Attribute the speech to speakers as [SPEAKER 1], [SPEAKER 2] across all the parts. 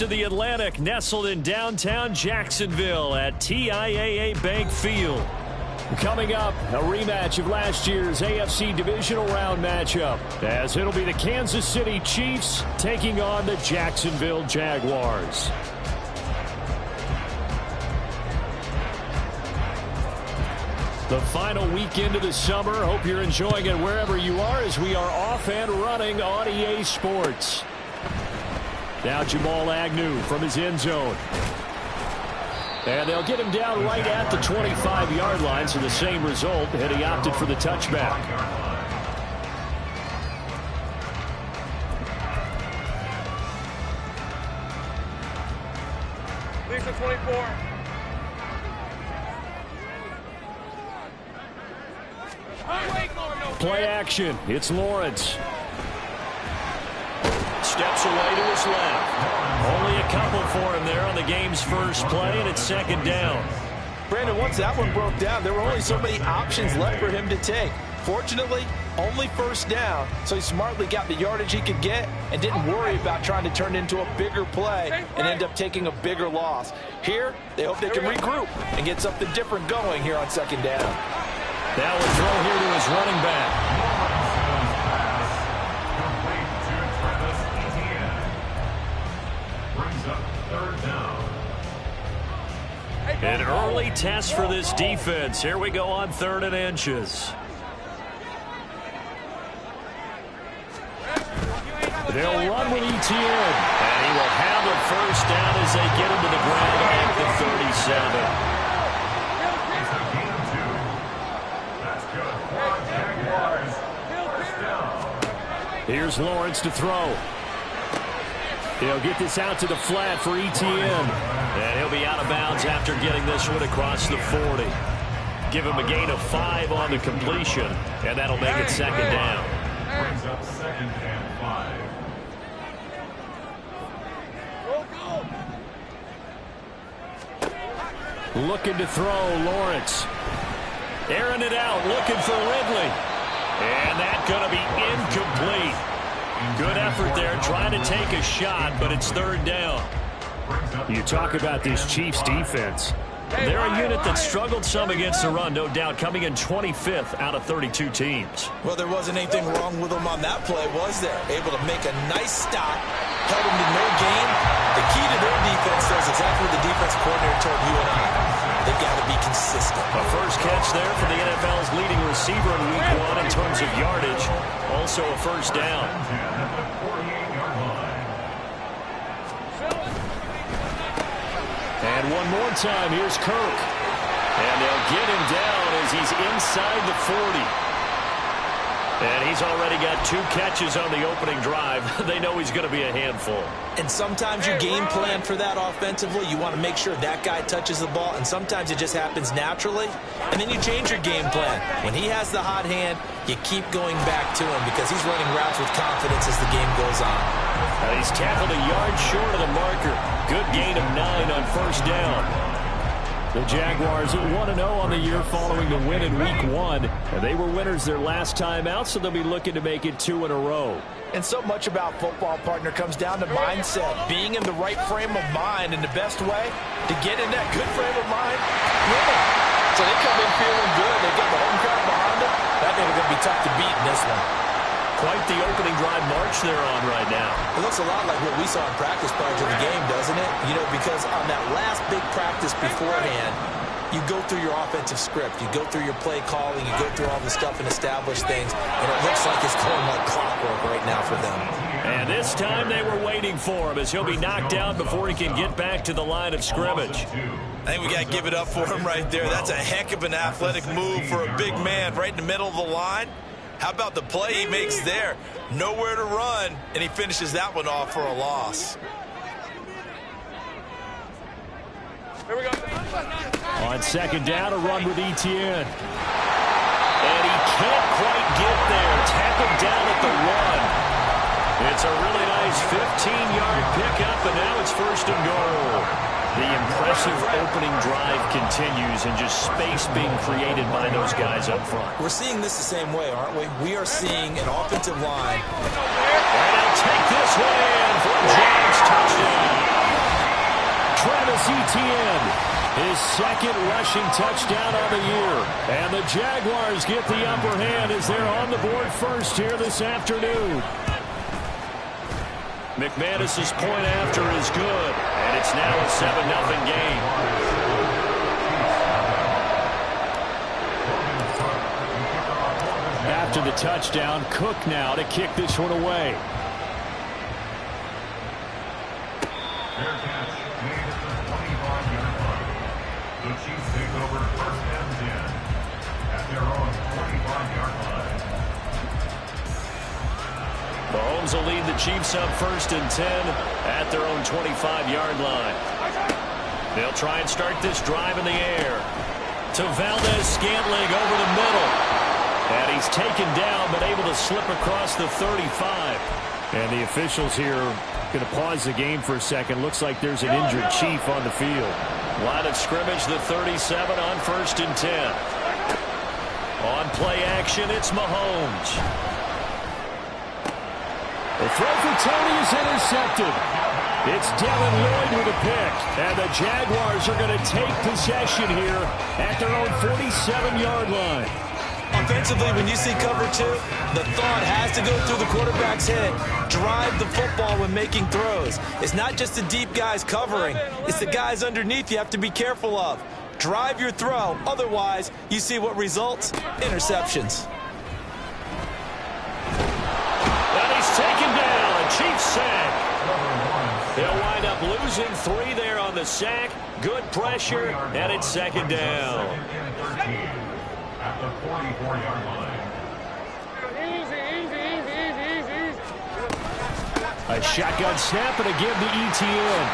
[SPEAKER 1] coast of the Atlantic, nestled in downtown Jacksonville at TIAA Bank Field. Coming up, a rematch of last year's AFC Divisional Round matchup, as it'll be the Kansas City Chiefs taking on the Jacksonville Jaguars. The final weekend of the summer. Hope you're enjoying it wherever you are, as we are off and running on EA Sports. Now Jamal Agnew from his end zone. And they'll get him down right at the 25-yard line, so the same result, and he opted for the touchback.
[SPEAKER 2] Lisa 24.
[SPEAKER 1] Play action. It's Lawrence. Steps away to his left. Only a couple for him there on the game's first play, and it's second down.
[SPEAKER 3] Brandon, once that one broke down, there were only so many options left for him to take. Fortunately, only first down, so he smartly got the yardage he could get and didn't worry about trying to turn it into a bigger play and end up taking a bigger loss. Here, they hope they can regroup and get something different going here on second down.
[SPEAKER 1] That will throw here to his running back. An early test for this defense. Here we go on 3rd and inches. They'll run with Etienne. And he will have a first down as they get him to the ground at the 37. Here's Lawrence to throw. He'll get this out to the flat for Etienne. And he'll be out of bounds after getting this one across the 40. Give him a gain of 5 on the completion, and that'll make it second down.
[SPEAKER 4] Brings up 2nd and 5.
[SPEAKER 1] Looking to throw, Lawrence. Airing it out, looking for Ridley. And that's going to be incomplete. Good effort there, trying to take a shot, but it's 3rd down. You talk about this Chiefs defense. They're a unit that struggled some against the run, no doubt, coming in 25th out of 32 teams.
[SPEAKER 3] Well, there wasn't anything wrong with them on that play, was there? Able to make a nice stop, held them to no gain. The key to their defense, though, is exactly what the defense coordinator told you and I. They've got to be consistent.
[SPEAKER 1] A first catch there for the NFL's leading receiver in Week 1 in terms of yardage. Also a first down. And one more time, here's Kirk. And they'll get him down as he's inside the 40. And he's already got 2 catches on the opening drive. They know he's going to be a handful.
[SPEAKER 3] And sometimes you game plan for that offensively. You want to make sure that guy touches the ball, and sometimes it just happens naturally. And then you change your game plan. When he has the hot hand, you keep going back to him because he's running routes with confidence as the game goes on.
[SPEAKER 1] He's tackled a yard short of the marker. Good gain of 9 on first down. The Jaguars at 1-0 on the year following the win in Week 1. And they were winners their last time out, so they'll be looking to make it 2 in a row.
[SPEAKER 3] And so much about football, partner, comes down to mindset. Being in the right frame of mind, and the best way to get in that good frame of mind, winning. So they come in feeling good. They've got the home crowd behind them. That thing is going to be tough to beat in this one.
[SPEAKER 1] Quite the opening drive march they're on right now.
[SPEAKER 3] It looks a lot like what we saw in practice prior to the game, doesn't it? You know, because on that last big practice beforehand, you go through your offensive script. You go through your play calling. You go through all the stuff and establish things. And it looks like it's going like clockwork right now for them.
[SPEAKER 1] And this time they were waiting for him as he'll be knocked down before he can get back to the line of scrimmage.
[SPEAKER 3] I think we got to give it up for him right there. That's a heck of an athletic move for a big man right in the middle of the line. How about the play he makes there? Nowhere to run, and he finishes that one off for a loss.
[SPEAKER 2] Here we go.
[SPEAKER 1] On second down, a run with Etienne. And he can't quite get there. Tackled down at the 1. It's a really nice 15-yard pickup, and now it's 1st and goal. The impressive opening drive continues, and just space being created by those guys up front.
[SPEAKER 3] We're seeing this the same way, aren't we? We are seeing an offensive line.
[SPEAKER 1] And they'll take this one in for a Jags touchdown. Travis Etienne, his second rushing touchdown on the year. And the Jaguars get the upper hand as they're on the board first here this afternoon. McManus's point after is good, and it's now a 7-0 game. After the touchdown, Cook now to kick this one away.
[SPEAKER 4] Their catch made at the 25-yard line. The Chiefs take over first and 10 at their own 25-yard line.
[SPEAKER 1] Mahomes will lead the Chiefs up first and 10 at their own 25-yard line. They'll try and start this drive in the air. To Valdez-Scantling over the middle. And he's taken down, but able to slip across the 35. And the officials here going to pause the game for a second. Looks like there's an injured Chief on the field. Line of scrimmage, the 37 on first and 10. On play action, it's Mahomes. The throw for Tony is intercepted. It's Devin Lloyd with a pick. And the Jaguars are going to take possession here at their own 47-yard line.
[SPEAKER 3] Offensively, when you see cover two, the thought has to go through the quarterback's head. Drive the football when making throws. It's not just the deep guys covering. It's the guys underneath you have to be careful of. Drive your throw. Otherwise, you see what results? Interceptions.
[SPEAKER 1] And he's taken down. A Chiefs sack. They'll wind up losing 3 there on the sack. Good pressure, and it's second down.
[SPEAKER 4] At the 44-yard line.
[SPEAKER 2] Easy.
[SPEAKER 1] A shotgun snap and a give to Etienne.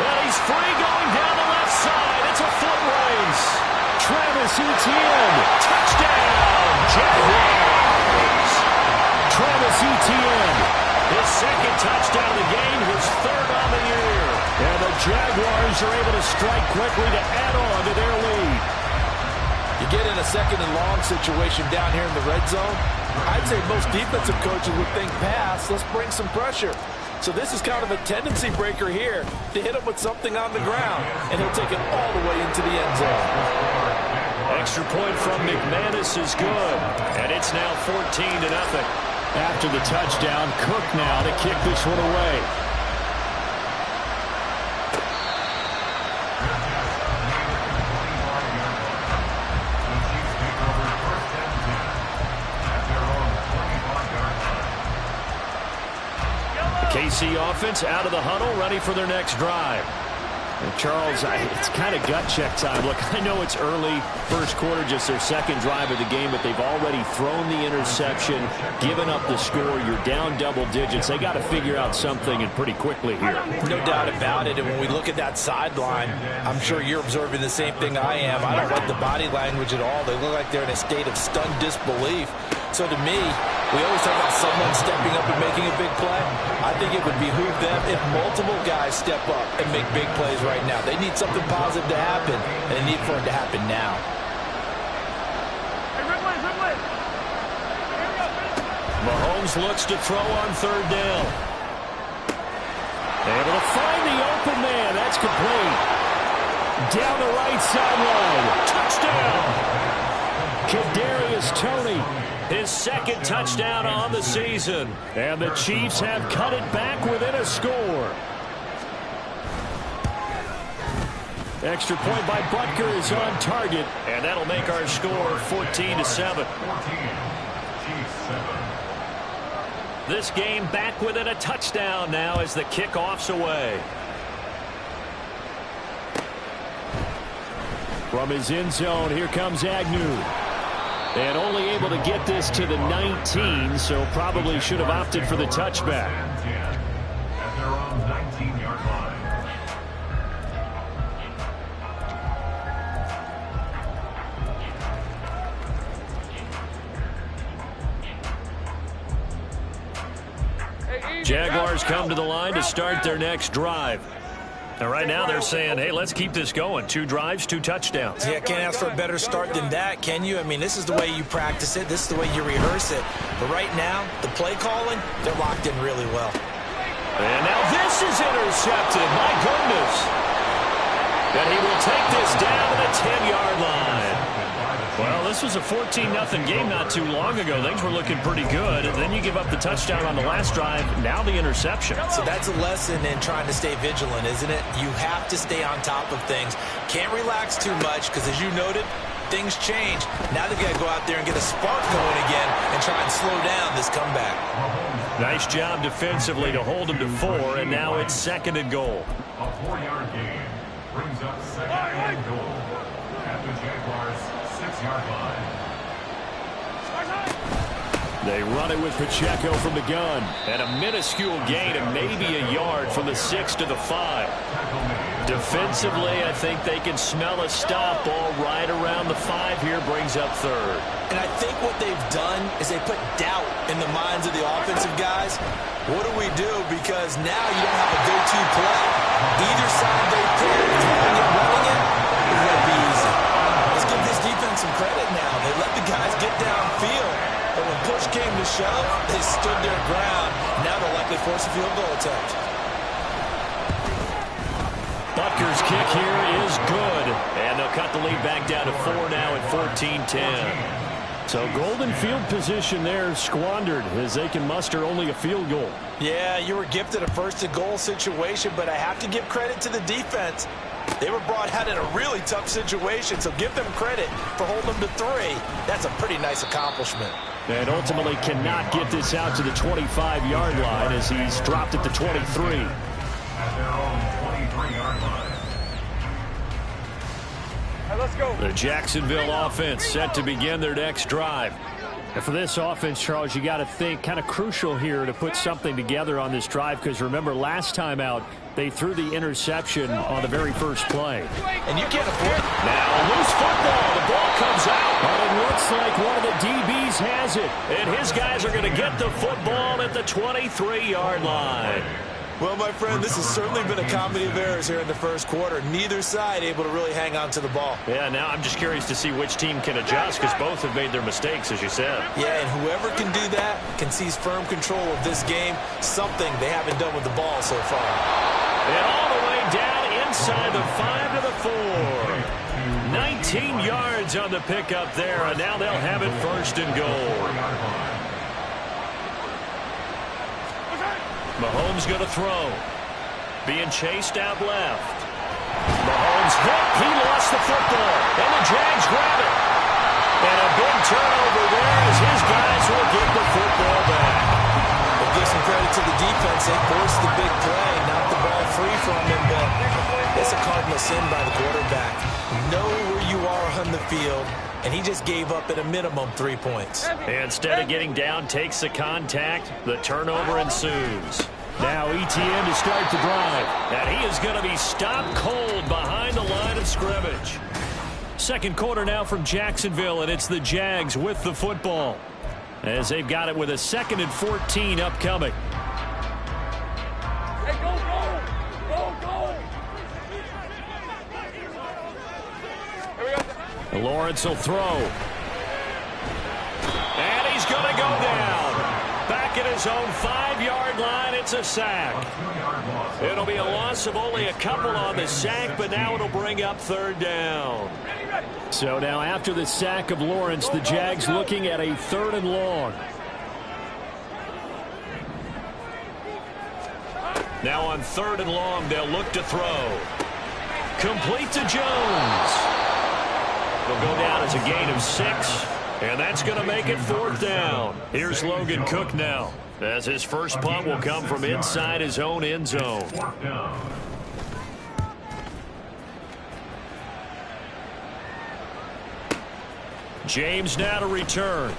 [SPEAKER 1] And he's free going down the left side. It's a foot race. Travis Etienne. Touchdown, Jaguars. Travis Etienne. His second touchdown of the game, his third on the year. And the Jaguars are able to strike quickly to add on to their lead.
[SPEAKER 3] You get in a second and long situation down here in the red zone, I'd say most defensive coaches would think pass, let's bring some pressure. So this is kind of a tendency breaker here to hit him with something on the ground, and he'll take it all the way into the end zone.
[SPEAKER 1] Extra point from McManus is good, and it's now 14-0. After the touchdown, Cook now to kick this one away. KC offense out of the huddle, ready for their next drive. And Charles, it's kind of gut check time. Look, I know it's early, first quarter, just their second drive of the game, but they've already thrown the interception, given up the score. You're down double digits. They got to figure out something, and pretty quickly here.
[SPEAKER 3] No doubt about it. And when we look at that sideline, I'm sure you're observing the same thing I am. I don't like the body language at all. They look like they're in a state of stunned disbelief. So to me, we always talk about someone stepping up and making a big play. I think it would behoove them if multiple guys step up and make big plays right now. They need something positive to happen, and they need for it to happen now.
[SPEAKER 1] Mahomes looks to throw on third down. Able to find the open man. That's complete. Down the right sideline. Touchdown. Kadarius Toney. His second touchdown on the season. And the Chiefs have cut it back within a score. Extra point by Butker is on target. And that'll make our score 14-7. This game back within a touchdown now as the kickoff's away. From his end zone, here comes Agnew. And only able to get this to the 19, so probably should have opted for the touchback.
[SPEAKER 4] At their own 19-yard line.
[SPEAKER 1] Jaguars come to the line to start their next drive. And right now they're saying, hey, let's keep this going. 2 drives, 2 touchdowns.
[SPEAKER 3] Yeah, can't ask for a better start than that, can you? I mean, this is the way you practice it. This is the way you rehearse it. But right now, the play calling, they're locked in really well.
[SPEAKER 1] And now this is intercepted. My goodness. And he will take this down to the 10-yard line. Well, this was a 14-0 game not too long ago. Things were looking pretty good. And then you give up the touchdown on the last drive. Now the interception.
[SPEAKER 3] So that's a lesson in trying to stay vigilant, isn't it? You have to stay on top of things. Can't relax too much because, as you noted, things change. Now they've got to go out there and get a spark going again and try and slow down this comeback.
[SPEAKER 1] Nice job defensively to hold them to 4, and now it's 2nd and goal.
[SPEAKER 4] A 4-yard gain brings up 2nd and goal at the Jaguars' 6-yard line.
[SPEAKER 1] They run it with Pacheco from the gun, and a minuscule gain of maybe a yard from the 6 to the 5. Defensively, I think they can smell a stop ball right around the 5 here, brings up 3rd.
[SPEAKER 3] And I think what they've done is they put doubt in the minds of the offensive guys. What do we do? Because now you don't have a go-to play. Either side they play, throwing it, running it, it won't be easy. Let's give this defense some credit now. They let the guys get downfield, but when push came to shove, they stood their ground. Now they'll likely force a field goal attempt.
[SPEAKER 1] Butker's kick here is good, and they'll cut the lead back down to 4 now at 14-10. So golden field position there squandered as they can muster only a field goal.
[SPEAKER 3] Yeah, you were gifted a 1st and goal situation, but I have to give credit to the defense. They were brought out in a really tough situation, so give them credit for holding them to 3. That's a pretty nice accomplishment.
[SPEAKER 1] And ultimately cannot get this out to the 25-yard line as he's dropped at the 23.
[SPEAKER 4] At their own 23-yard line.
[SPEAKER 2] Let's go.
[SPEAKER 1] The Jacksonville offense set to begin their next drive. And for this offense, Charles, you got to think kind of crucial here to put something together on this drive, because remember last time out they threw the interception on the very first play.
[SPEAKER 3] And you can't afford it.
[SPEAKER 1] Now loose football. The ball comes out. But it looks like one of the DBs has it. And his guys are going to get the football at the 23-yard line.
[SPEAKER 3] Well, my friend, this has certainly been a comedy of errors here in the first quarter. Neither side able to really hang on to the ball.
[SPEAKER 1] Yeah, now I'm just curious to see which team can adjust, because both have made their mistakes, as you said.
[SPEAKER 3] Yeah, and whoever can do that can seize firm control of this game, something they haven't done with the ball so far.
[SPEAKER 1] And all the way down inside the 5 to the 4. 19 yards on the pickup there, and now they'll have it 1st and goal. Mahomes going to throw. Being chased out left. Mahomes hit. He lost the football. And the Jags grab it. And a big turnover there as his guys will get the football back.
[SPEAKER 3] We'll give some credit to the defense. They forced the big play, knocked the ball free from him, but it's a cardinal sin by the quarterback. Know where you are on the field, and he just gave up at a minimum 3 points.
[SPEAKER 1] Instead of getting down, takes the contact. The turnover ensues. Now ETN to start the drive. And he is going to be stopped cold behind the line of scrimmage. Second quarter now from Jacksonville, and it's the Jags with the football, as they've got it with a 2nd and 14 upcoming.
[SPEAKER 2] Hey, go, go! Go, go! Here we go.
[SPEAKER 1] Lawrence will throw. And he's going to go down. Back at his own 5-yard line, it's a sack. It'll be a loss of only a couple on the sack, but now it'll bring up 3rd down. So now after the sack of Lawrence, the Jags looking at a 3rd and long. Now on 3rd and long, they'll look to throw. Complete to Jones. They'll go down as a gain of 6. And that's going to make it 4th down. Here's Logan Cook now, as his first punt will come from inside his own end zone. James now to return.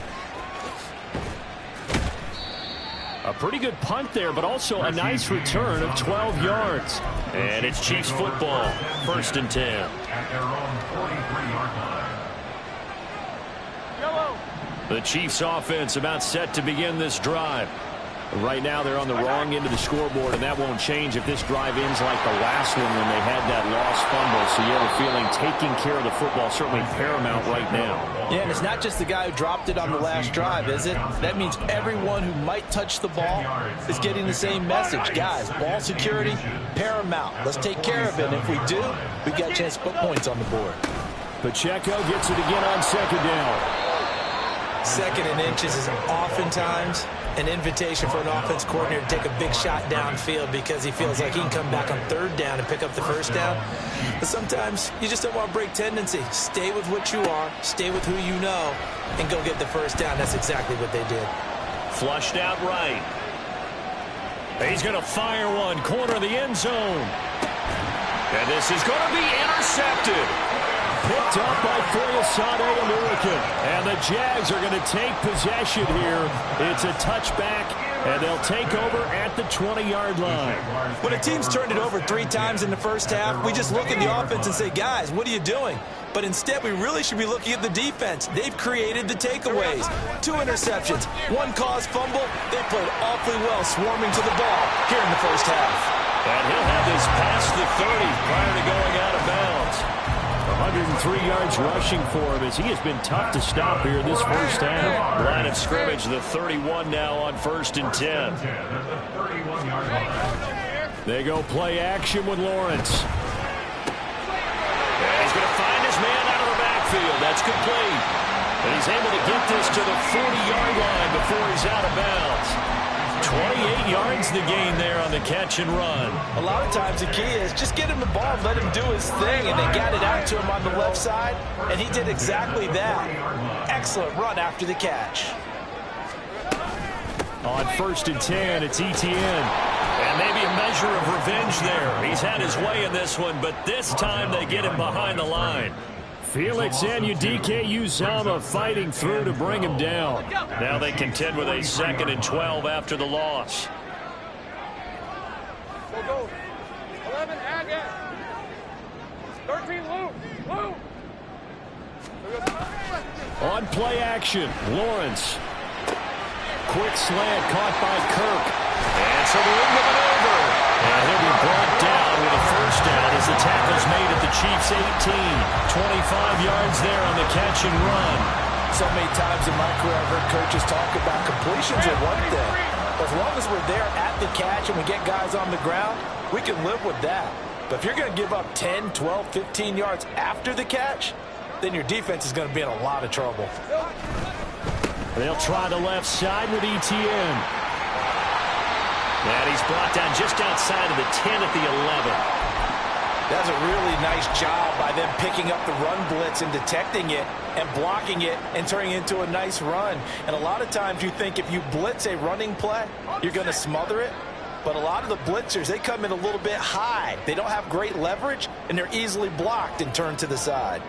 [SPEAKER 1] A pretty good punt there, but also a nice return of 12 yards. And it's Chiefs football, 1st and 10.
[SPEAKER 4] At their own 43-yard line.
[SPEAKER 1] The Chiefs offense about set to begin this drive. Right now they're on the wrong end of the scoreboard, and that won't change if this drive ends like the last one when they had that lost fumble. So you have a feeling taking care of the football certainly paramount right now.
[SPEAKER 3] Yeah, and it's not just the guy who dropped it on the last drive, is it? That means everyone who might touch the ball is getting the same message. Guys, ball security, paramount. Let's take care of it. And if we do, we've got a chance to put points on the board.
[SPEAKER 1] Pacheco gets it again on second down.
[SPEAKER 5] 2nd and inches is oftentimes an invitation for an offense coordinator to take a big shot downfield because he feels like he can come back on 3rd down and pick up the 1st down. But sometimes you just don't want to break tendency. Stay with what you are, stay with who you know, and go get the 1st down. That's exactly what they did.
[SPEAKER 1] Flushed out right. He's going to fire one, corner of the end zone. And this is going to be intercepted. Picked up by Foyesade American. And the Jags are going to take possession here. It's a touchback, and they'll take over at the 20-yard line.
[SPEAKER 5] When a team's turned it over 3 times in the first half, we just look at the offense and say, guys, what are you doing? But instead, we really should be looking at the defense. They've created the takeaways. 2 interceptions, 1 caused fumble. They played awfully well swarming to the ball here in the first half.
[SPEAKER 1] And he'll have this past the 30 prior to going out of bounds. 103 yards rushing for him as he has been tough to stop here this first half. Line of scrimmage, the 31 now on 1st and 10. They go play action with Lawrence. And he's going to find his man out of the backfield. That's complete. And he's able to get this to the 40-yard line before he's out of bounds. 28 yards the gain there on the catch and run.
[SPEAKER 3] A lot of times the key is just get him the ball, let him do his thing, and they got it out to him on the left side, and he did exactly that. Excellent run after the catch.
[SPEAKER 1] On 1st and 10, it's Etienne. And maybe a measure of revenge there. He's had his way in this one, but this time they get him behind the line. Felix Anudike-Uzomah fighting through to bring him down. Now they contend with a 2nd and 12 after the loss.
[SPEAKER 2] Go. 11, Agate. 13, Lou.
[SPEAKER 1] On play action, Lawrence. Quick slant caught by Kirk. And so they're in the maneuver. And he'll be brought down with a 1st down as the tackle's made at the Chiefs' 18. 25 yards there on the catch and run.
[SPEAKER 3] So many times in my career I've heard coaches talk about completions are one thing. As long as we're there at the catch and we get guys on the ground, we can live with that. But if you're going to give up 10, 12, 15 yards after the catch, then your defense is going to be in a lot of trouble.
[SPEAKER 1] They'll try the left side with Etienne. And he's brought down just outside of the 10 at the 11.
[SPEAKER 3] That's a really nice job by them picking up the run blitz and detecting it and blocking it and turning it into a nice run. And a lot of times you think if you blitz a running play, you're going to smother it. But a lot of the blitzers, they come in a little bit high. They don't have great leverage, and they're easily blocked and turned to the side.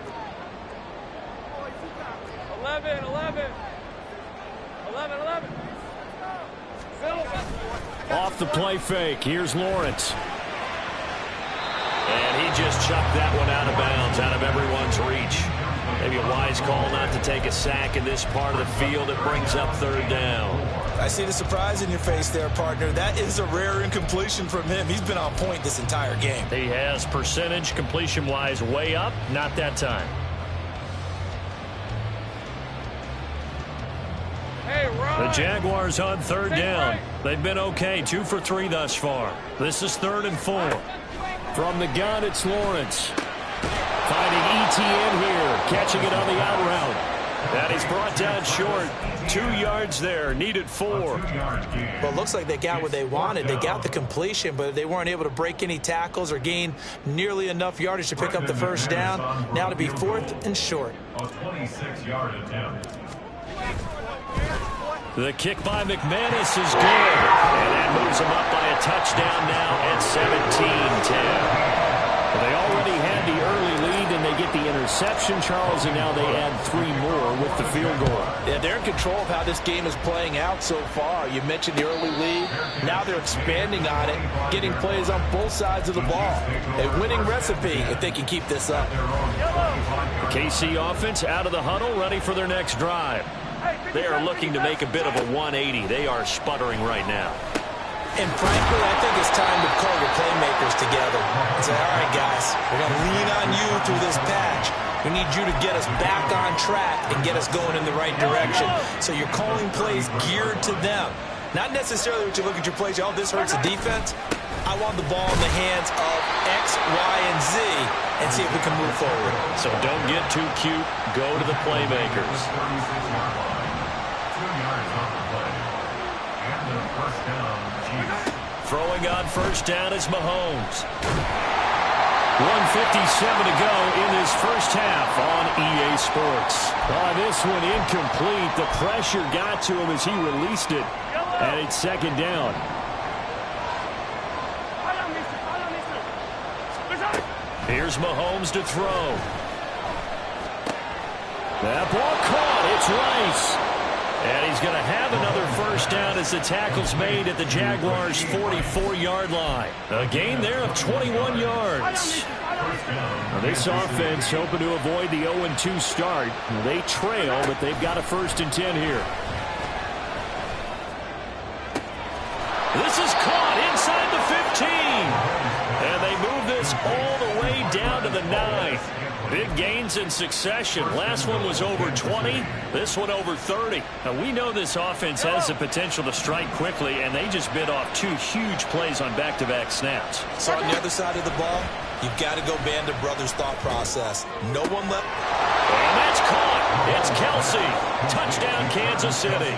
[SPEAKER 2] 11.
[SPEAKER 1] Off the play fake. Here's Lawrence. And he just chucked that one out of bounds, out of everyone's reach. Maybe a wise call not to take a sack in this part of the field. It brings up 3rd down.
[SPEAKER 5] I see the surprise in your face there, partner. That is a rare incompletion from him. He's been on point this entire game.
[SPEAKER 1] He has percentage completion-wise way up. Not that time. The Jaguars on 3rd down. They've been okay, 2 for 3 thus far. This is 3rd and 4. From the gun, it's Lawrence. Finding Etienne here, catching it on the out route. And he's brought down short. 2 yards there, needed 4.
[SPEAKER 5] Well, it looks like they got what they wanted. They got the completion, but they weren't able to break any tackles or gain nearly enough yardage to pick up the 1st down. Now to be 4th and short.
[SPEAKER 4] A 26-yard attempt.
[SPEAKER 1] The kick by McManus is good. And that moves them up by a touchdown now at 17-10. They already had the early lead, and they get the interception, Charles, and now they add 3 more with the field goal.
[SPEAKER 3] Yeah, they're in control of how this game is playing out so far. You mentioned the early lead. Now they're expanding on it, getting plays on both sides of the ball. A winning recipe if they can keep this up.
[SPEAKER 1] The KC offense out of the huddle, ready for their next drive. They are looking to make a bit of a 180. They are sputtering right now.
[SPEAKER 5] And frankly, I think it's time to call your playmakers together and say, all right, guys, we're going to lean on you through this patch. We need you to get us back on track and get us going in the right direction. So you're calling plays geared to them. Not necessarily what you look at your plays, oh, this hurts the defense. I want the ball in the hands of X, Y, and Z and see if we can move forward.
[SPEAKER 1] So don't get too cute. Go to the playmakers.
[SPEAKER 4] 36-yard line. 2 yards on the play. And the first down, Chiefs.
[SPEAKER 1] Throwing on first down is Mahomes. 1:57 to go in this first half on EA Sports. On this one, incomplete. The pressure got to him as he released it. And it's second down. Here's Mahomes to throw. That ball caught. It's Rice. And he's going to have another first down as the tackle's made at the Jaguars' 44-yard line. A gain there of 21 yards. Now this offense hoping to avoid the 0-2 start. They trail, but they've got a 1st and 10 here. This is caught inside the 15. And they move this all the way down to the 9. Big gains in succession. Last one was over 20. This one over 30. Now, we know this offense has the potential to strike quickly, and they just bit off 2 huge plays on back-to-back snaps.
[SPEAKER 5] So on the other side of the ball, you've got to go Band of Brothers thought process. No one left.
[SPEAKER 1] And that's caught. It's Kelsey. Touchdown, Kansas City.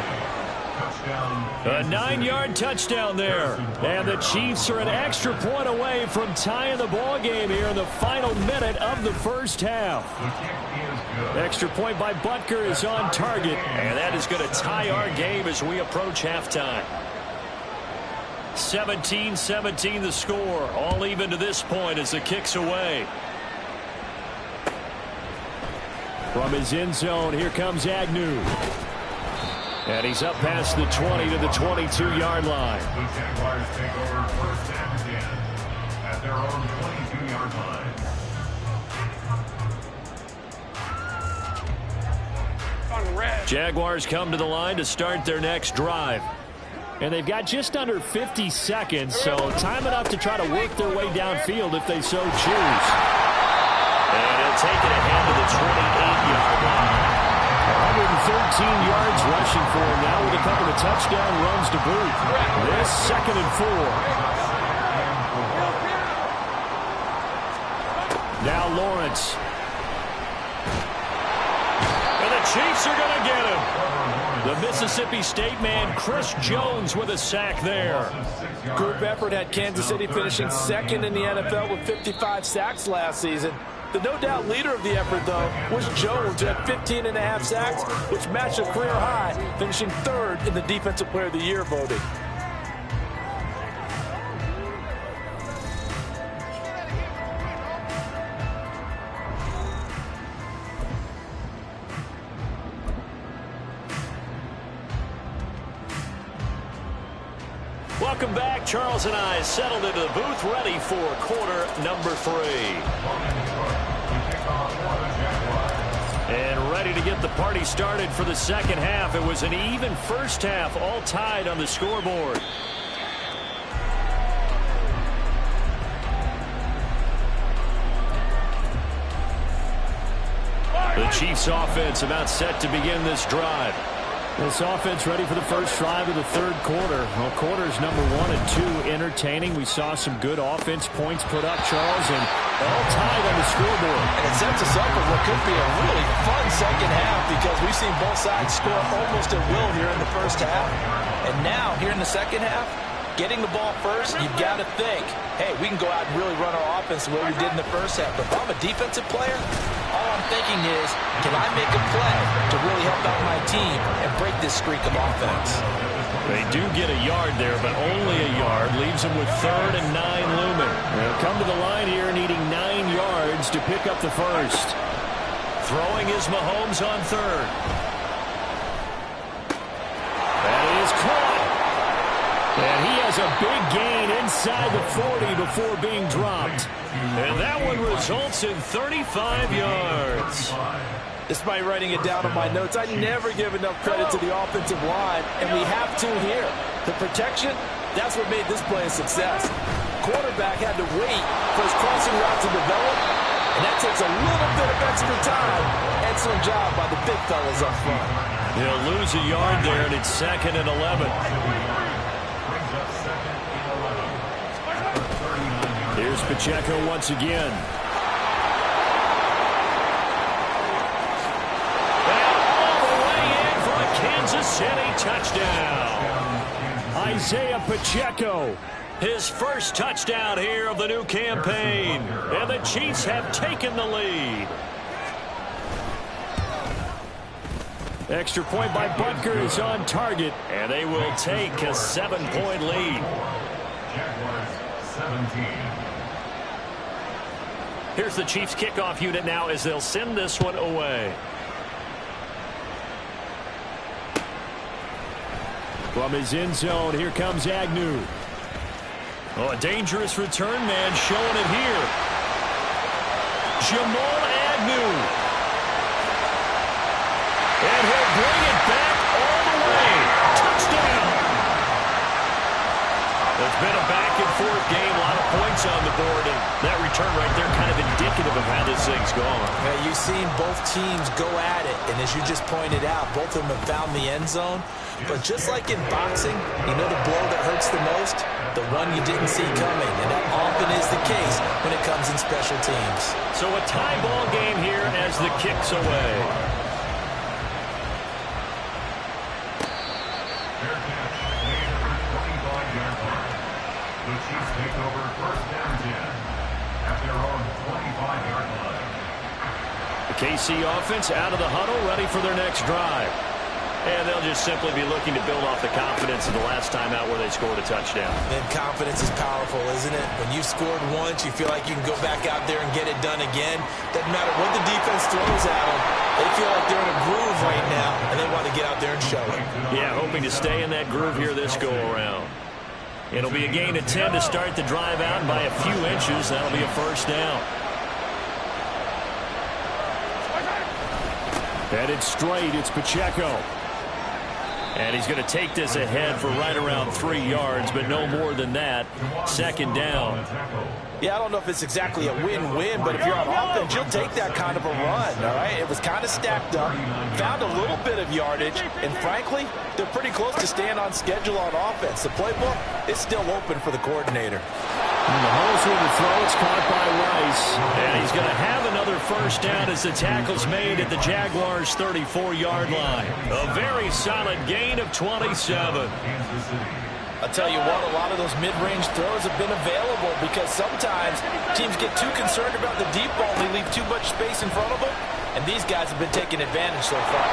[SPEAKER 1] A 9-yard touchdown there. And the Chiefs are an extra point away from tying the ball game here in the final minute of the first half. Extra point by Butker is on target. And that is going to tie our game as we approach halftime. 17-17 the score. All even to this point as the kick's away. From his end zone, here comes Agnew. And he's up past the 20 to the 22-yard line.
[SPEAKER 4] The Jaguars take over 1st and 10 at their own 22-yard line.
[SPEAKER 1] Jaguars come to the line to start their next drive. And they've got just under 50 seconds, so time enough to try to work their way downfield if they so choose. And he'll take it ahead to the 28-yard line. 113 yards rushing for him now with a couple of touchdown runs to boot. This 2nd and 4. Now Lawrence. And the Chiefs are going to get him. The Mississippi State man, Chris Jones, with a sack there.
[SPEAKER 3] Group effort had Kansas City finishing 2nd in the NFL with 55 sacks last season. The no-doubt leader of the effort, though, was Jones, who had 15.5 sacks, which matched a career high, finishing 3rd in the Defensive Player of the Year voting.
[SPEAKER 1] Welcome back. Charles and I settled into the booth, ready for quarter number 3. And ready to get the party started for the second half. It was an even first half, all tied on the scoreboard. The Chiefs offense about set to begin this drive. This offense ready for the first drive of the 3rd quarter. Well, quarters number 1 and 2 entertaining. We saw some good offense points put up, Charles, and all tied on the scoreboard.
[SPEAKER 3] And it sets us up for what could be a really fun second half because we've seen both sides score almost at will here in the first half. And now, here in the second half, getting the ball first, you've got to think, hey, we can go out and really run our offense the way we did in the first half. But if I'm a defensive player, all I'm thinking is, can I make a play to really help out my team and break this streak of offense?
[SPEAKER 1] They do get a yard there, but only a yard. Leaves them with 3rd and 9 looming. They'll come to the line here needing 9 yards to pick up the first. Throwing is Mahomes on 3rd. That is caught. And he has a big gain inside the 40 before being dropped. And that one results in 35 yards.
[SPEAKER 3] Despite writing it down on my notes, I never give enough credit to the offensive line, and we have to here. The protection, that's what made this play a success. Quarterback had to wait for his crossing route to develop, and that takes a little bit of extra time. Excellent job by the big fellas up front.
[SPEAKER 1] He'll lose a yard there, and it's 2nd and 11. Here's Pacheco once again. Kansas City touchdown. Isaiah Pacheco, his first touchdown here of the new campaign. And the Chiefs have taken the lead. Extra point by Butker is on target, and they will take a 7-point lead.
[SPEAKER 4] Jaguars 17.
[SPEAKER 1] Here's the Chiefs kickoff unit now as they'll send this one away. From his end zone, here comes Agnew. Oh, a dangerous return man showing it here. Jamal Agnew. And he'll bring it back all the way. Touchdown. It's been a back-and-forth game, a lot of points on the board, and that return right there kind of indicative of how this thing's gone.
[SPEAKER 5] Yeah, you've seen both teams go at it, and as you just pointed out, both of them have found the end zone. But just like in boxing, you know the blow that hurts the most? The one you didn't see coming, and that often is the case when it comes in special teams.
[SPEAKER 1] So a tie ball game here as the kick's away.
[SPEAKER 4] Fair catch made at the 25-yard line. The Chiefs take over 1st and 10 at their own 25-yard line.
[SPEAKER 1] The KC offense out of the huddle, ready for their next drive. And they'll just simply be looking to build off the confidence of the last time out where they scored a touchdown.
[SPEAKER 5] And confidence is powerful, isn't it? When you've scored once, you feel like you can go back out there and get it done again. Doesn't matter what the defense throws at them. They feel like they're in a groove right now, and they want to get out there and show it.
[SPEAKER 1] Yeah, hoping to stay in that groove here this go-around. It'll be a gain of 10 to start the drive out, and by a few inches, that'll be a 1st down. Headed straight, it's Pacheco. And he's going to take this ahead for right around 3 yards, but no more than that. 2nd down.
[SPEAKER 3] Yeah, I don't know if it's exactly a win-win, but if you're on offense, you'll take that kind of a run, all right? It was kind of stacked up, found a little bit of yardage, and frankly, they're pretty close to staying on schedule on offense. The playbook is still open for the coordinator.
[SPEAKER 1] And the holes with the throw, it's caught by Rice. And he's going to have another 1st down as the tackle's made at the Jaguars' 34-yard line. A very solid gain of 27.
[SPEAKER 3] I'll tell you what, a lot of those mid-range throws have been available because sometimes teams get too concerned about the deep ball. They leave too much space in front of them, and these guys have been taking advantage so far.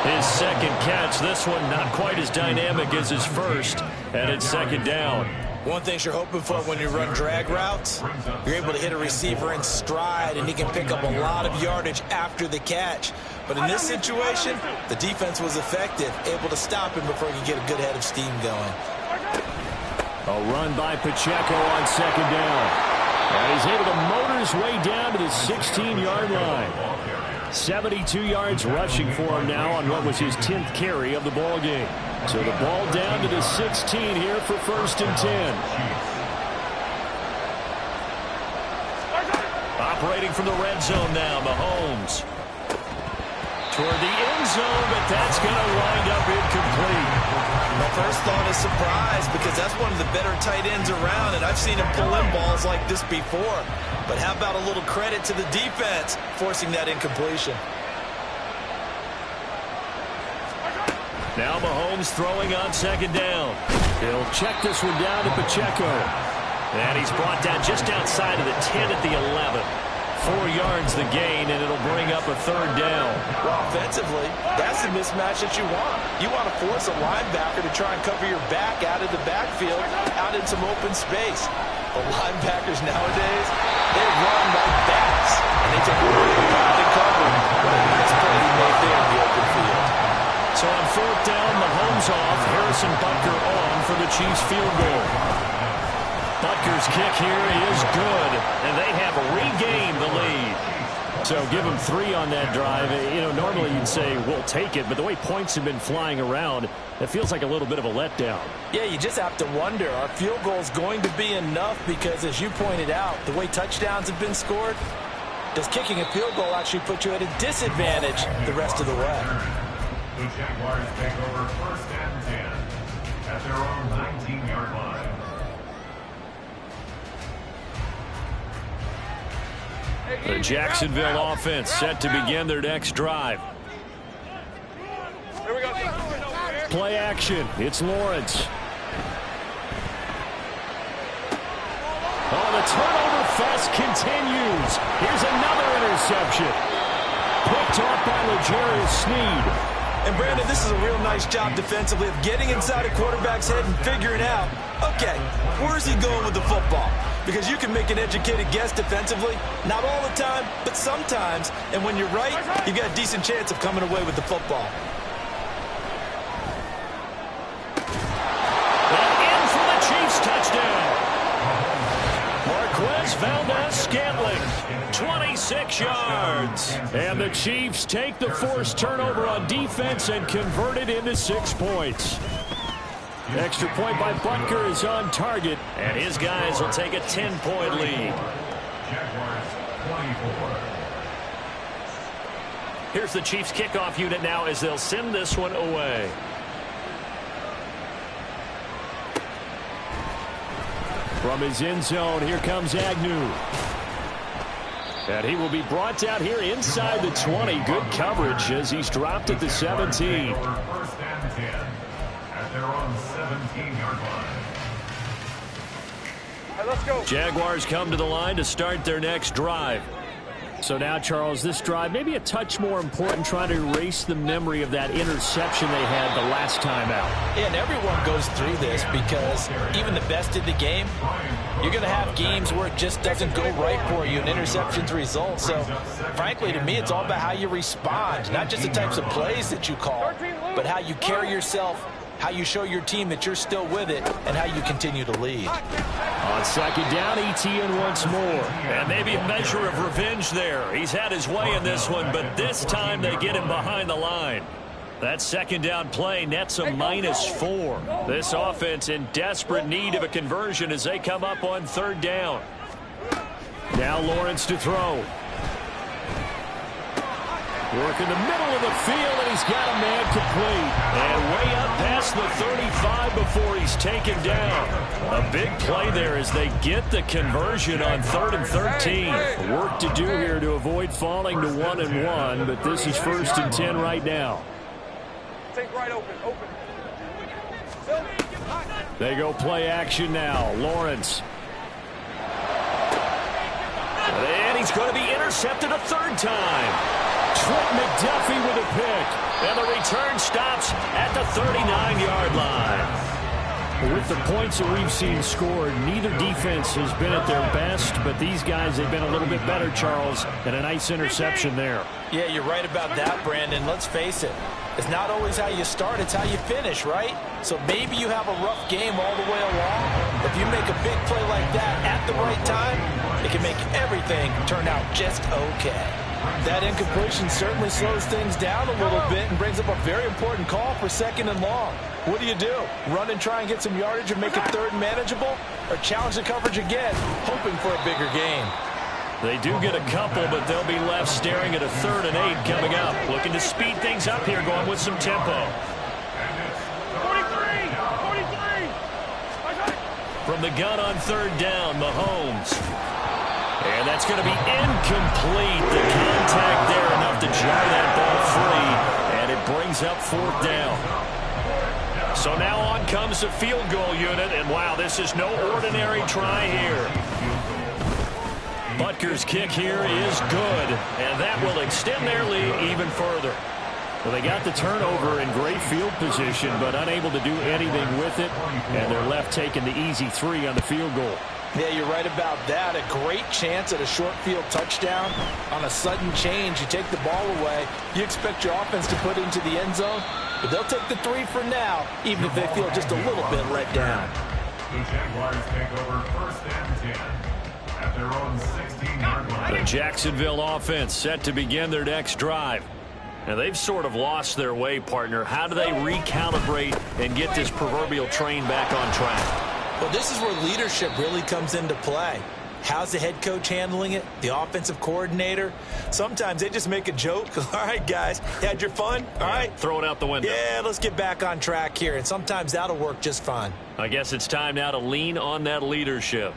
[SPEAKER 1] His 2nd catch, this one not quite as dynamic as his first, and it's 2nd down.
[SPEAKER 5] One thing you're hoping for when you run drag routes, you're able to hit a receiver in stride, and he can pick up a lot of yardage after the catch. But in this situation, the defense was effective, able to stop him before he could get a good head of steam going.
[SPEAKER 1] A run by Pacheco on 2nd down. And he's able to motor his way down to the 16-yard line. 72 yards rushing for him now on what was his 10th carry of the ball game. So the ball down to the 16 here for 1st and 10. Operating from the red zone now, Mahomes. Toward the end zone, but that's going to wind up incomplete.
[SPEAKER 5] My first thought is surprise because that's one of the better tight ends around, and I've seen him pull in balls like this before. But how about a little credit to the defense forcing that incompletion?
[SPEAKER 1] Now Mahomes throwing on 2nd down. He'll check this one down to Pacheco. And he's brought down just outside of the 10 at the 11. 4 yards the gain, and it'll bring up a 3rd down.
[SPEAKER 3] Well, offensively, that's the mismatch that you want. You want to force a linebacker to try and cover your back out of the backfield, out in some open space. The linebackers nowadays, they run like bats, and they take a really pounding cover. What a nice play he made there in the open field.
[SPEAKER 1] So on 4th down, Mahomes off, Harrison Butker on for the Chiefs field goal. Butker's kick here is good, and they have regained the lead. So give them 3 on that drive. You know, normally you'd say we'll take it, but the way points have been flying around, it feels like a little bit of a letdown.
[SPEAKER 5] Yeah, you just have to wonder, are field goals going to be enough? Because as you pointed out, the way touchdowns have been scored, does kicking a field goal actually put you at a disadvantage the rest of the way?
[SPEAKER 4] The Jaguars take over 1st and 10 at their own 19-yard line.
[SPEAKER 1] The Jacksonville offense set to begin their next drive.
[SPEAKER 2] Here we go.
[SPEAKER 1] Play action. It's Lawrence. Oh, the turnover fest continues. Here's another interception. Picked off by L'Jarius Sneed.
[SPEAKER 5] And Brandon, this is a real nice job defensively of getting inside a quarterback's head and figuring out, okay, where's he going with the football? Because you can make an educated guess defensively, not all the time, but sometimes. And when you're right, you got a decent chance of coming away with the football.
[SPEAKER 1] And in for the Chiefs touchdown. Marquez Valdez-Scantling, 26 yards. And the Chiefs take the forced turnover on defense and convert it into 6 points. Extra point by Butker is on target, and his guys will take a 10-point lead.
[SPEAKER 4] Jaguars 24.
[SPEAKER 1] Here's the Chiefs kickoff unit now as they'll send this one away. From his end zone, here comes Agnew. And he will be brought down here inside the 20. Good coverage as he's dropped at the 17.
[SPEAKER 4] 1st and 10 at their own 17-yard line.
[SPEAKER 2] All right, let's go.
[SPEAKER 1] Jaguars come to the line to start their next drive. So now, Charles, this drive maybe a touch more important, trying to erase the memory of that interception they had the last time out.
[SPEAKER 5] Yeah, and everyone goes through this because even the best in the game, you're going to have games where it just doesn't go right for you and interceptions result. So, frankly, to me, it's all about how you respond, not just the types of plays that you call, but how you carry yourself, how you show your team that you're still with it, and how you continue to lead.
[SPEAKER 1] On second down, Etienne once more. And maybe a measure of revenge there. He's had his way in this one, but this time they get him behind the line. That second down play nets a -4. This offense in desperate need of a conversion as they come up on 3rd down. Now Lawrence to throw. Work in the middle of the field, and he's got a man complete. And way up past the 35 before he's taken down. A big play there as they get the conversion on 3rd and 13. Work to do here to avoid falling to 1-1, but this is 1st and 10 right now.
[SPEAKER 2] Take right open.
[SPEAKER 1] They go play action now. Lawrence. And he's going to be intercepted a 3rd time. Trent McDuffie with a pick. And the return stops at the 39-yard line. With the points that we've seen scored, neither defense has been at their best, but these guys have been a little bit better, Charles, and a nice interception there.
[SPEAKER 5] Yeah, you're right about that, Brandon. Let's face it. It's not always how you start, it's how you finish, right? So maybe you have a rough game all the way along. If you make a big play like that at the right time, it can make everything turn out just okay. That incompletion certainly slows things down a little bit and brings up a very important call for 2nd and long. What do? Run and try and get some yardage and make it 3rd manageable? Or challenge the coverage again, hoping for a bigger gain?
[SPEAKER 1] They do get a couple, but they'll be left staring at a 3rd and 8 coming up. Looking to speed things up here, going with some tempo.
[SPEAKER 2] 43!
[SPEAKER 1] From the gun on 3rd down, Mahomes. And that's going to be incomplete. The contact there enough to jar that ball free, and it brings up 4th down. So now on comes the field goal unit, and wow, this is no ordinary try here. Butker's kick here is good, and that will extend their lead even further. Well, they got the turnover in great field position, but unable to do anything with it, and they're left taking the easy 3 on the field goal.
[SPEAKER 5] Yeah, you're right about that. A great chance at a short field touchdown. On a sudden change, you take the ball away. You expect your offense to put it into the end zone, but they'll take the 3 for now, even if they feel just a little bit let down.
[SPEAKER 4] The Jaguars take over 1st and 10 at their own 16-yard line.
[SPEAKER 1] The Jacksonville offense set to begin their next drive. Now, they've sort of lost their way, partner. How do they recalibrate and get this proverbial train back on track?
[SPEAKER 5] Well, this is where leadership really comes into play. How's the head coach handling it? The offensive coordinator? Sometimes they just make a joke. All right, guys, you had your fun? All right.
[SPEAKER 1] Throw it out the window.
[SPEAKER 5] Yeah, let's get back on track here. And sometimes that'll work just fine.
[SPEAKER 1] I guess it's time now to lean on that leadership.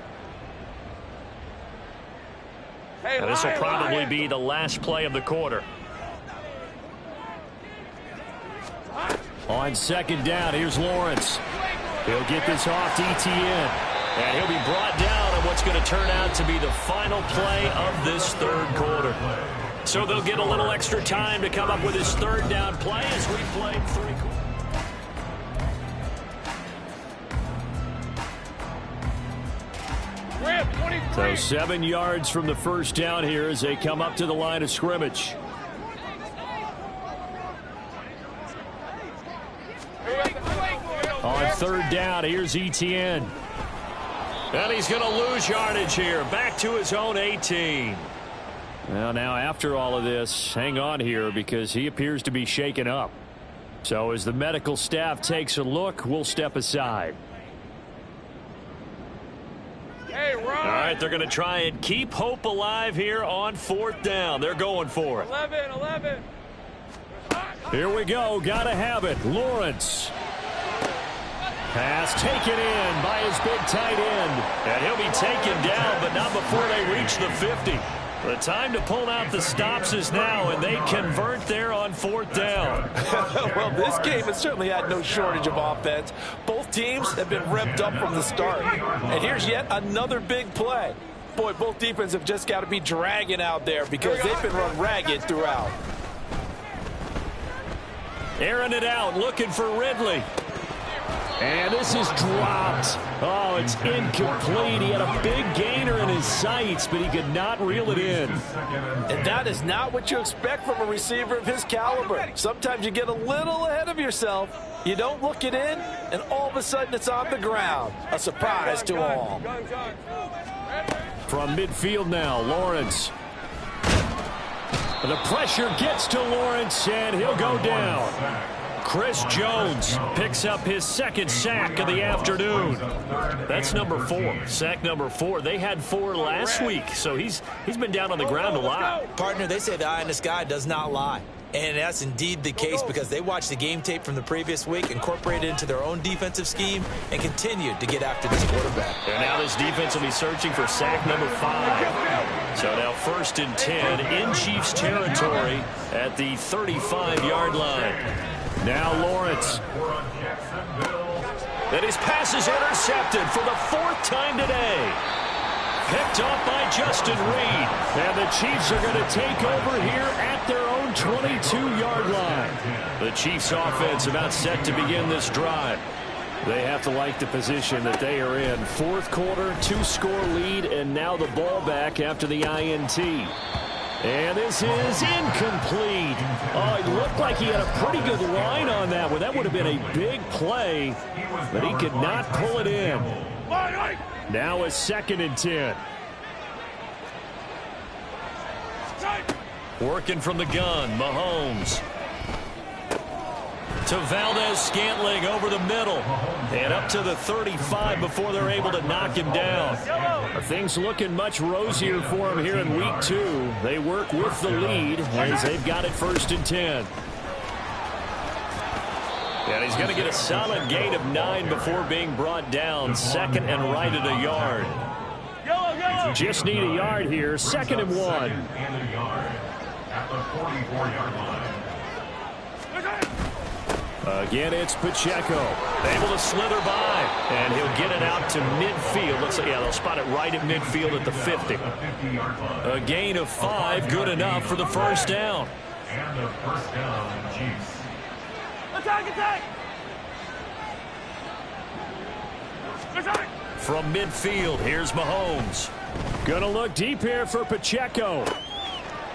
[SPEAKER 2] Hey,
[SPEAKER 1] Now, this will probably be the last play of the quarter. On second down, here's Lawrence. He'll get this off to Etienne. And he'll be brought down on what's going to turn out to be the final play of this third quarter. So they'll get a little extra time to come up with his third down play as we play three quarters. So 7 yards from the first down here as they come up to the line of scrimmage. On third down, here's Etienne. And he's going to lose yardage here. Back to his own 18. Well, now after all of this, hang on here because he appears to be shaken up. So as the medical staff takes a look, we'll step aside.
[SPEAKER 2] Hey, Ron.
[SPEAKER 1] All right, they're going to try and keep hope alive here on fourth down. They're going for it.
[SPEAKER 2] 11.
[SPEAKER 1] Here we go. Got to have it. Lawrence. Pass taken in by his big tight end. And he'll be taken down, but not before they reach the 50. The time to pull out the stops is now, and they convert there on fourth down.
[SPEAKER 3] Well, this game has certainly had no shortage of offense. Both teams have been revved up from the start. And here's yet another big play. Boy, both defenses have just got to be dragging out there because they've been run ragged throughout.
[SPEAKER 1] Airing it out, looking for Ridley. And this is dropped. Oh, it's incomplete. He had a big gainer in his sights, but he could not reel it in.
[SPEAKER 3] And that is not what you expect from a receiver of his caliber. Sometimes you get a little ahead of yourself. You don't look it in, and all of a sudden it's on the ground. A surprise to all.
[SPEAKER 1] From midfield now, Lawrence. The pressure gets to Lawrence, and he'll go down. Chris Jones picks up his second sack of the afternoon. That's number 4. Sack number 4. They had 4 last week, so he's been down on the ground a lot.
[SPEAKER 5] Partner, they say the eye in the sky does not lie. And that's indeed the case because they watched the game tape from the previous week, incorporated it into their own defensive scheme, and continued to get after this quarterback.
[SPEAKER 1] And now this defense will be searching for sack number 5. So now 1st and 10 in Chiefs territory at the 35-yard line. Now Lawrence. And his pass is intercepted for the 4th time today. Picked off by Justin Reed. And the Chiefs are going to take over here at their own 22-yard line. The Chiefs offense about set to begin this drive. They have to like the position that they are in. 4th quarter, 2-score lead, and now the ball back after the INT. And this is incomplete. Oh, it looked like he had a pretty good line on that one. That would have been a big play, but he could not pull it in. Now a 2nd and 10. Working from the gun, Mahomes. To Valdez-Scantling over the middle. And up to the 35 before they're able to knock him down. Things looking much rosier for him here in week 2. They work with the lead as they've got it 1st and 10. And he's going to get a solid gain of 9 before being brought down. 2nd and right at a yard. Just need a yard here. 2nd and 1.
[SPEAKER 4] And a yard at the 44-yard line.
[SPEAKER 1] Again, it's Pacheco. Able to slither by. And he'll get it out to midfield. Looks like, yeah, they'll spot it right at midfield at the 50. A gain of 5, good enough for the 1st down.
[SPEAKER 4] And the 1st down, Chiefs.
[SPEAKER 2] Attack!
[SPEAKER 1] From midfield, here's Mahomes. Gonna look deep here for Pacheco.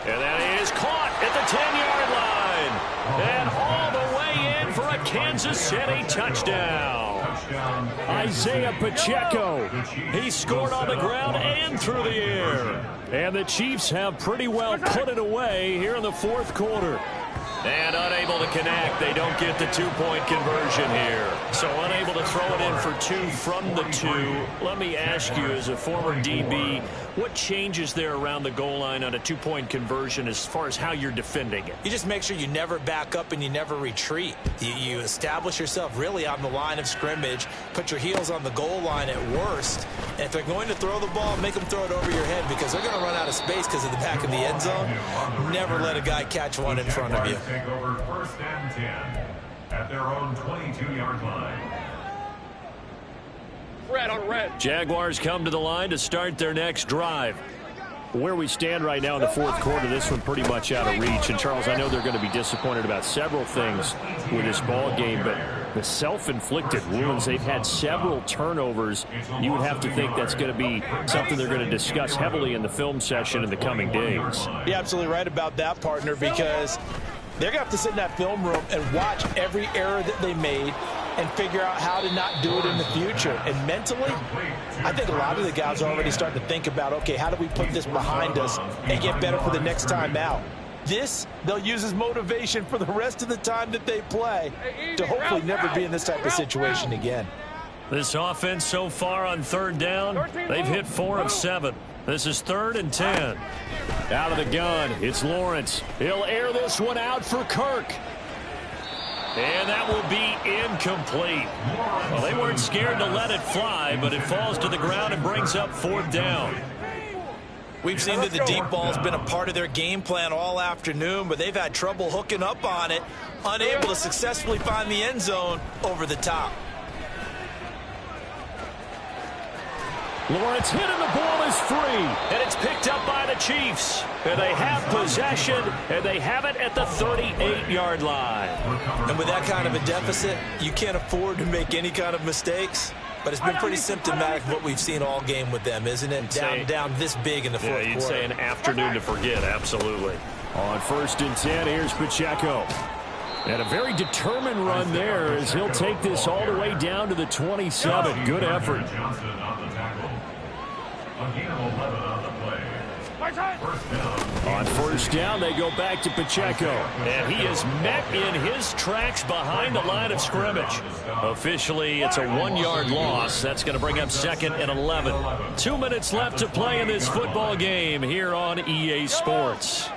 [SPEAKER 1] And that is caught at the 10-yard line. And all the way in for a Kansas City touchdown.
[SPEAKER 4] touchdown.
[SPEAKER 1] Isaiah Pacheco. He scored on the ground and through the air. And the Chiefs have pretty well put it away here in the fourth quarter. And unable to connect. They don't get the two-point conversion here. So unable to throw it in for two from the two. Let me ask you, as a former DB, what changes there around the goal line on a two-point conversion as far as how you're defending it?
[SPEAKER 5] You just make sure you never back up and you never retreat. You establish yourself really on the line of scrimmage, put your heels on the goal line at worst, and if they're going to throw the ball, make them throw it over your head because they're going to run out of space because of the back of the end zone. Never let a guy catch one in front of you.
[SPEAKER 4] Take over first and 10 at their own 22-yard line.
[SPEAKER 2] Red on red.
[SPEAKER 1] Jaguars come to the line to start their next drive. Where we stand right now in the fourth quarter, this one pretty much out of reach. And, Charles, I know they're going to be disappointed about several things with this ball game, but the self-inflicted wounds, they've had several turnovers. You would have to think that's going to be something they're going to discuss heavily in the film session in the coming days.
[SPEAKER 3] You're absolutely right about that, partner, because they're going to have to sit in that film room and watch every error that they made and figure out how to not do it in the future. And mentally, I think a lot of the guys are already starting to think about, okay, how do we put this behind us and get better for the next time out? This, they'll use as motivation for the rest of the time that they play to hopefully never be in this type of situation again.
[SPEAKER 1] This offense so far on third down, they've hit 4 of 7. This is 3rd and 10. Out of the gun, it's Lawrence. He'll air this one out for Kirk. And that will be incomplete. Well, they weren't scared to let it fly, but it falls to the ground and brings up 4th down.
[SPEAKER 5] We've seen that the deep ball has been a part of their game plan all afternoon, but they've had trouble hooking up on it, unable to successfully find the end zone over the top.
[SPEAKER 1] Lawrence hit and the ball is free, and it's picked up by the Chiefs. And they have possession, and they have it at the 38-yard line.
[SPEAKER 5] And with that kind of a deficit, you can't afford to make any kind of mistakes. But it's been pretty symptomatic of what we've seen all game with them, isn't it? Down this big in the fourth quarter.
[SPEAKER 1] You'd say an afternoon to forget, absolutely. On 1st and 10, here's Pacheco. And a very determined run there as he'll take this all the way down to the 27. Good effort. On 1st down, they go back to Pacheco. And he is met in his tracks behind the line of scrimmage. Officially, it's a 1-yard loss. That's going to bring up 2nd and 11. 2 minutes left to play in this football game here on EA Sports.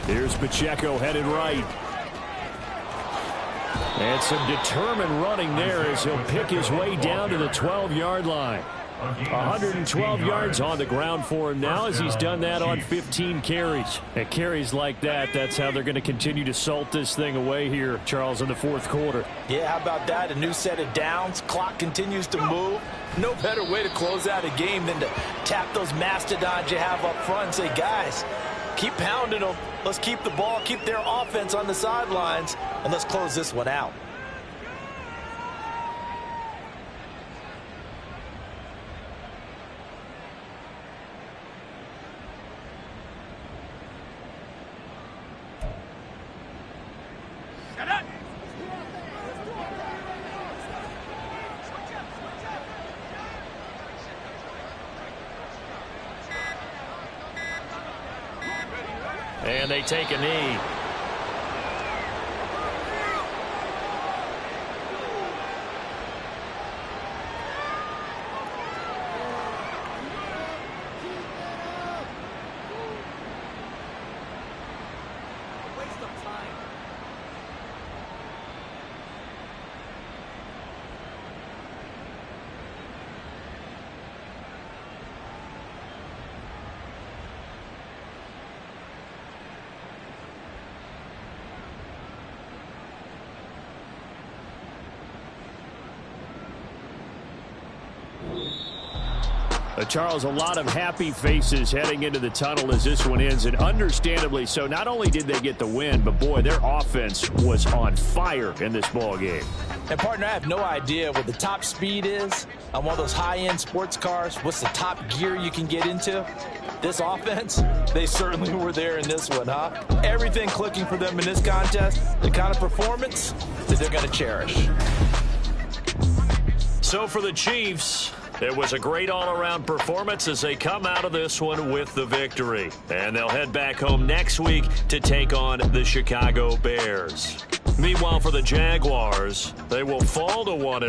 [SPEAKER 1] Here's Pacheco headed right. And some determined running there as he'll pick his way down to the 12-yard line. 112 yards on the ground for him now as he's done that on 15 carries. And carries like that, that's how they're going to continue to salt this thing away here, Charles, in the fourth quarter.
[SPEAKER 3] Yeah, how about that? A new set of downs. Clock continues to move. No better way to close out a game than to tap those mastodons you have up front and say, guys, keep pounding them. Let's keep the ball, keep their offense on the sidelines, and let's close this one out.
[SPEAKER 1] And they take a knee. Charles, a lot of happy faces heading into the tunnel as this one ends, and understandably so. Not only did they get the win, but, boy, their offense was on fire in this ball game.
[SPEAKER 3] And, partner, I have no idea what the top speed is on one of those high-end sports cars. What's the top gear you can get into? This offense, they certainly were there in this one, huh? Everything clicking for them in this contest, the kind of performance that they're going to cherish.
[SPEAKER 1] So for the Chiefs, it was a great all-around performance as they come out of this one with the victory. And they'll head back home next week to take on the Chicago Bears. Meanwhile, for the Jaguars, they will fall to 1-1.